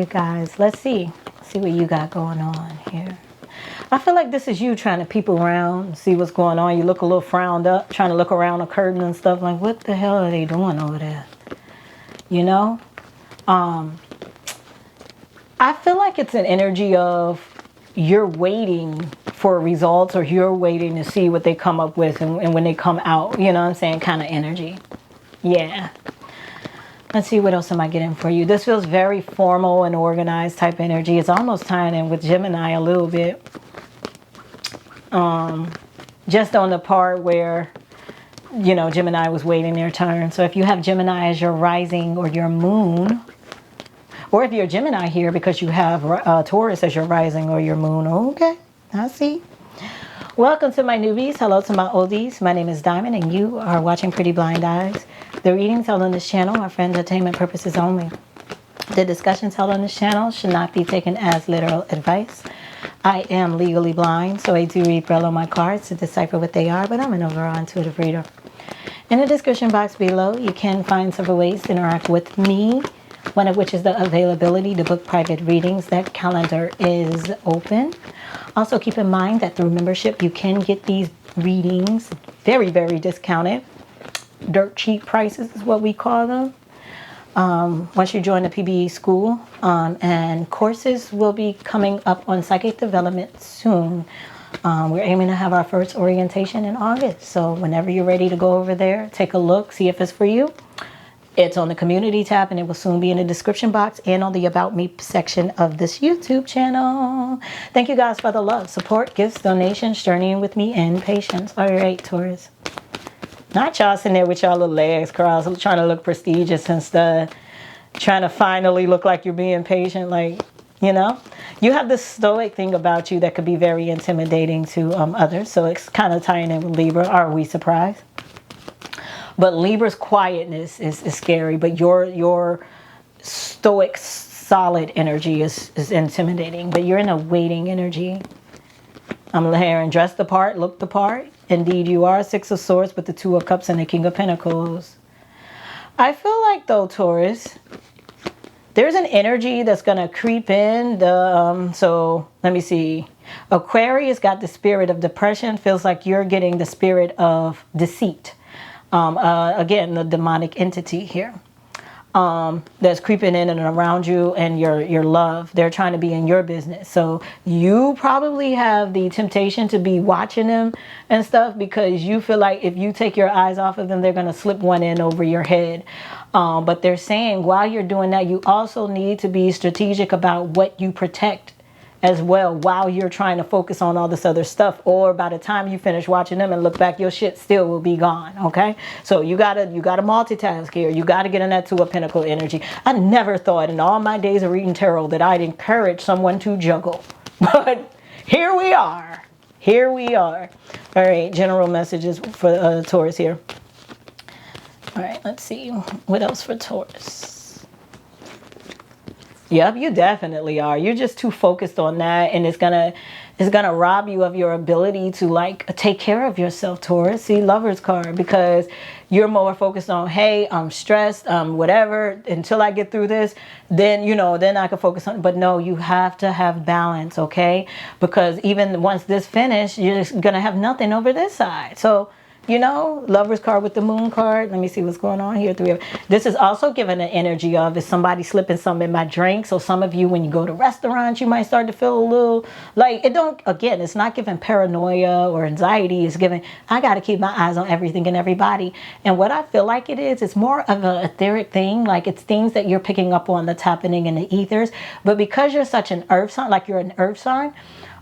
you guys. Let's see what you got going on here. I feel like this is you trying to peep around, see what's going on. You look a little frowned up, trying to look around a curtain and stuff. Like, what the hell are they doing over there? You know? I feel like it's an energy of you're waiting for results, or you're waiting to see what they come up with, and when they come out, you know what I'm saying, kind of energy. Yeah. Let's see, what else am I getting for you? This feels very formal and organized type energy. It's almost tying in with Gemini a little bit. Just on the part where, you know, Gemini was waiting their turn. So if you have Gemini as your rising or your moon, or if you're Gemini here because you have Taurus as your rising or your moon, okay, I see. Welcome to my newbies. Hello to my oldies. My name is Diamond, and you are watching Pretty Blind Eyes. The readings held on this channel are for entertainment purposes only. The discussions held on this channel should not be taken as literal advice. I am legally blind, so I do read Braille on my cards to decipher what they are, but I'm an overall intuitive reader. In the description box below, you can find several ways to interact with me, one of which is the availability to book private readings. That calendar is open. Also, keep in mind that through membership, you can get these readings very, very discounted. Dirt cheap prices is what we call them. Once you join the PBE School, and courses will be coming up on psychic development soon. We're aiming to have our first orientation in August. So whenever you're ready to go over there, take a look, see if it's for you. It's on the community tab, and it will soon be in the description box and on the About Me section of this YouTube channel. Thank you guys for the love, support, gifts, donations, journeying with me, and patience. All right, Taurus. Not y'all sitting there with y'all little legs crossed, trying to look prestigious and stuff. Trying to finally look like you're being patient. Like, you know, you have this stoic thing about you that could be very intimidating to others. So it's kind of tying in with Libra. Are we surprised? But Libra's quietness is scary. But your stoic, solid energy is intimidating. But you're in a waiting energy. I'm hearing dress the part, look the part. Indeed, you are. Six of Swords with the Two of Cups and the King of Pentacles. I feel like, though, Taurus, there's an energy that's going to creep in. So let me see. Aquarius got the spirit of depression. Feels like you're getting the spirit of deceit. Again, the demonic entity here. That's creeping in and around you and your love. They're trying to be in your business. So you probably have the temptation to be watching them and stuff, because you feel like if you take your eyes off of them, they're going to slip one in over your head. But they're saying while you're doing that, you also need to be strategic about what you protect as well, while you're trying to focus on all this other stuff. Or by the time you finish watching them and look back, your shit still will be gone. Okay, so you gotta multitask here. You gotta get in that Two of Pentacle energy. I never thought in all my days of reading tarot that I'd encourage someone to juggle, but here we are. All right, general messages for Taurus here. All right, let's see what else for Taurus. Yep, you definitely are. You're just too focused on that, and it's gonna rob you of your ability to like take care of yourself, Taurus. See, Lover's card, because you're more focused on, hey, I'm stressed, whatever, until I get through this, then, you know, then I can focus on. But no, you have to have balance, okay? Because even once this finished, you're just gonna have nothing over this side. So, you know, Lover's card with the Moon card. Let me see what's going on here. This is also giving an energy of, is somebody slipping something in my drink? So some of you, when you go to restaurants, you might start to feel a little like, again, it's not giving paranoia or anxiety. It's giving, I got to keep my eyes on everything and everybody. And what I feel like it's more of an etheric thing. Like, it's things that you're picking up on that's happening in the ethers. But because you're such an earth sign, like you're an earth sign,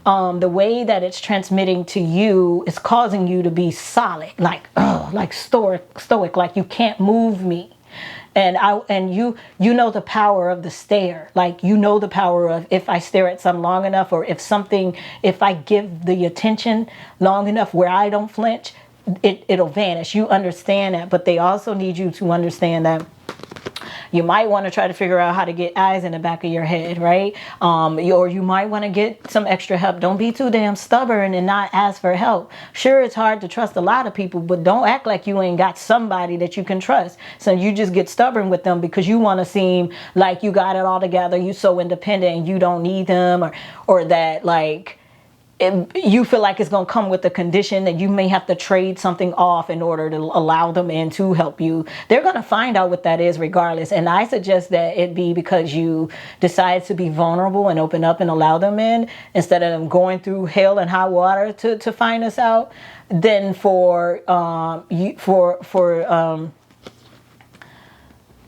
the way that it's transmitting to you is causing you to be solid, like stoic, like you can't move me. And you know the power of the stare, like you know the power of, if I stare at something long enough, or if I give the attention long enough where I don't flinch, it'll vanish. You understand that, but they also need you to understand that You might want to try to figure out how to get eyes in the back of your head, right? Or you might want to get some extra help. Don't be too damn stubborn and not ask for help. Sure, it's hard to trust a lot of people, but don't act like you ain't got somebody that you can trust. So you just get stubborn with them because you want to seem like you got it all together. You so independent and you don't need them, or that like, you feel like it's going to come with a condition that you may have to trade something off in order to allow them in to help you. They're going to find out what that is regardless. And I suggest that it be because you decide to be vulnerable and open up and allow them in, instead of them going through hell and high water to find us out. Then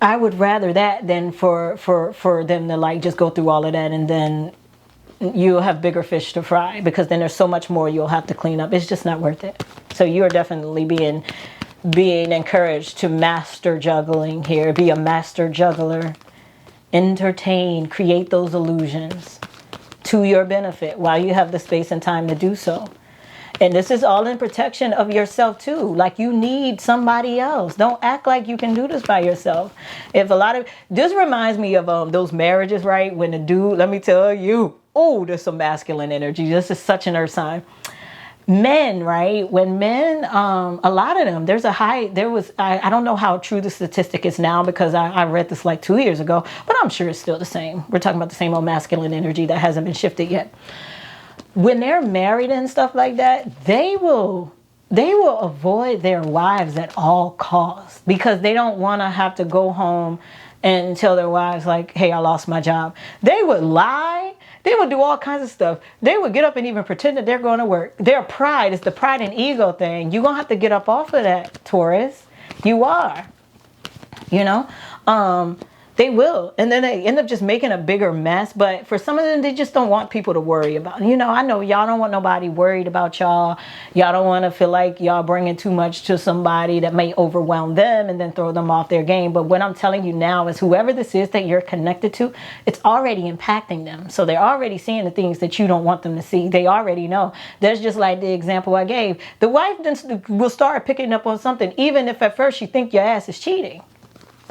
I would rather that than for them to like just go through all of that and then you'll have bigger fish to fry, because then there's so much more you'll have to clean up. It's just not worth it. So you're definitely being encouraged to master juggling here. Be a master juggler. Entertain, create those illusions to your benefit while you have the space and time to do so. And this is all in protection of yourself too. Like, you need somebody else. Don't act like you can do this by yourself. This reminds me of those marriages, right? When the dude, let me tell you, oh, there's some masculine energy. This is such an earth sign. Men, right? When men, a lot of them, I don't know how true the statistic is now, because I read this like 2 years ago, but I'm sure it's still the same. We're talking about the same old masculine energy that hasn't been shifted yet. When they're married and stuff like that, they will avoid their wives at all costs, because they don't want to have to go home and tell their wives like, hey, I lost my job. They would lie. They would do all kinds of stuff. They would get up and even pretend that they're going to work. Their pride is the pride and ego thing. You're going to have to get up off of that, Taurus. You are. You know? They will. And then they end up just making a bigger mess. But for some of them, they just don't want people to worry about. You know, I know y'all don't want nobody worried about y'all. Y'all don't want to feel like y'all bringing too much to somebody that may overwhelm them and then throw them off their game. But what I'm telling you now is, whoever this is that you're connected to, it's already impacting them. So they're already seeing the things that you don't want them to see. They already know. That's just like the example I gave. The wife will start picking up on something, even if at first you think your ass is cheating.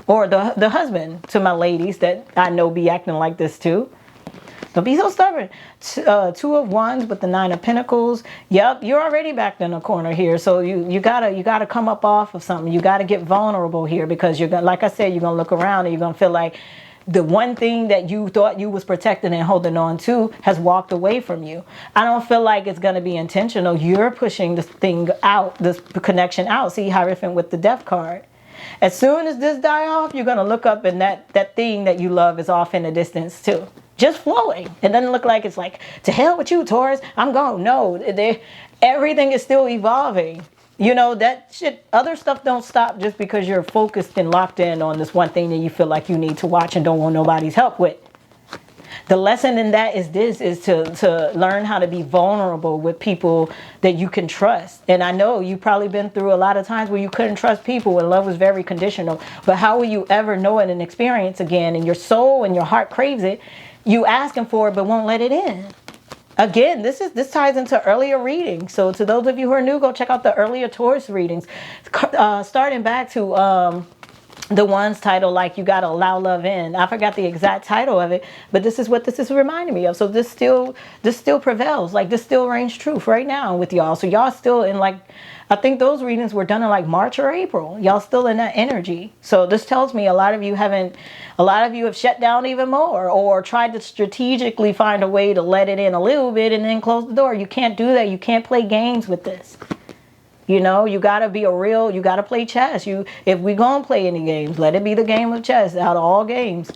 Or the husband, to my ladies that I know be acting like this too. Don't be so stubborn. 2 of Wands with the 9 of Pentacles. Yep, you're already backed in a corner here. So you gotta come up off of something. You gotta get vulnerable here, because you're gonna, like I said, you're gonna look around and you're gonna feel like the one thing that you thought you was protecting and holding on to has walked away from you. I don't feel like it's gonna be intentional. You're pushing this thing out, this connection out. See Hierophant with the Death card. As soon as this die off, you're going to look up and that thing that you love is off in the distance too. Just flowing. It doesn't look like it's like, to hell with you, Taurus, I'm gone. No, everything is still evolving. You know, that shit, other stuff don't stop just because you're focused and locked in on this one thing that you feel like you need to watch and don't want nobody's help with. The lesson in that is to learn how to be vulnerable with people that you can trust. And I know you've probably been through a lot of times where you couldn't trust people and love was very conditional. But how will you ever know it and experience again? And your soul and your heart craves it. You asking for it but won't let it in. Again, this ties into earlier readings. So to those of you who are new, go check out the earlier Taurus readings. Starting back to the one's title, like, you gotta allow love in. I forgot the exact title of it, but this is what this is reminding me of. So this still prevails. Like, this still reigns truth right now with y'all. So y'all still in, like, I think those readings were done in like March or April. Y'all still in that energy. So this tells me a lot of you have shut down even more, or tried to strategically find a way to let it in a little bit and then close the door. You can't do that. You can't play games with this. You know, you got to be you got to play chess. If we going to play any games, let it be the game of chess out of all games.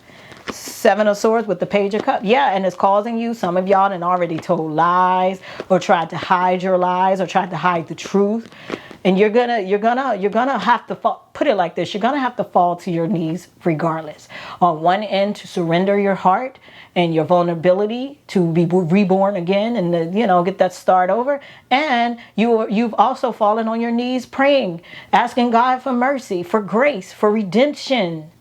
7 of Swords with the Page of Cups. Yeah, and it's causing you, some of y'all done already told lies or tried to hide your lies or tried to hide the truth. And you're gonna have to fall, put it like this, you're gonna have to fall to your knees regardless. On one end, to surrender your heart and your vulnerability to be reborn again and get that start over. And you've also fallen on your knees praying, asking God for mercy, for grace, for redemption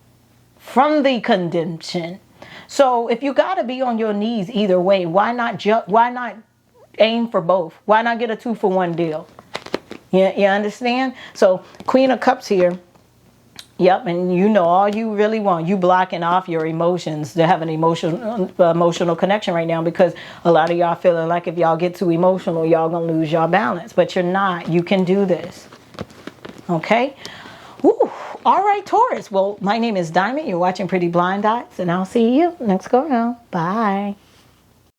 from the condemnation. So if you got to be on your knees either way, why not aim for both? Why not get a 2-for-1 deal? You understand? So Queen of Cups here. Yep, and you know all you really want. You blocking off your emotions to have an emotional connection right now, because a lot of y'all feeling like if y'all get too emotional, y'all gonna lose your balance. But you're not. You can do this. Okay? Woo. All right, Taurus. Well, my name is Diamond. You're watching Pretty Blind Dots, and I'll see you next go round. Bye.